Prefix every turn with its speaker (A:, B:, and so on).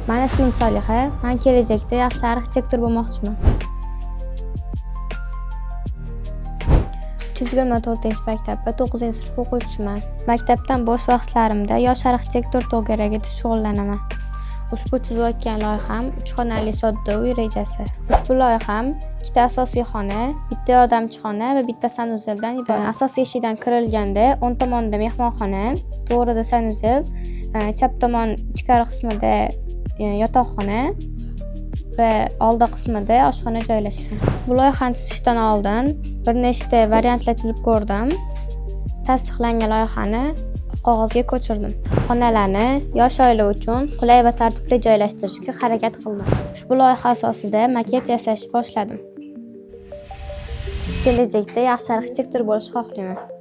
A: Men ismim Soliha. Men kelajakda yaxshi arxitektor bo'lmoqchiman. 324-maktabda 9-sinf o'quvchisiman. Maktabdan bo'sh vaqtlarimda yosh arxitektor to'garagida shug'ullanaman. Ushbu chizayotgan loyiham 3 xonali sodda uy rejasi. Ushbu loyiham 2 asosiy xona, 1 yordamchi xona va 1 sanuzeldan iborat. Asosiy eshikdan kirilganda o'ng tomonda mehmonxona, to'g'rida sanuzel, chap tomon ichkari qismida yotoqxona va oldi qismida oshxona joylashgan. Bu loyihani chizishdan oldin bir nechta variantlar chizib ko'rdim. Tasdiqlangan loyihani qog'ozga ko'chirdim. Xonalarni yosh oila uchun qulay va tartibli joylashtirishga harakat qildim. Ushbu loyiha asosida maket yasashni boshladim. Kelajakda yaxshi arxitektor bo'lishni xohlayman.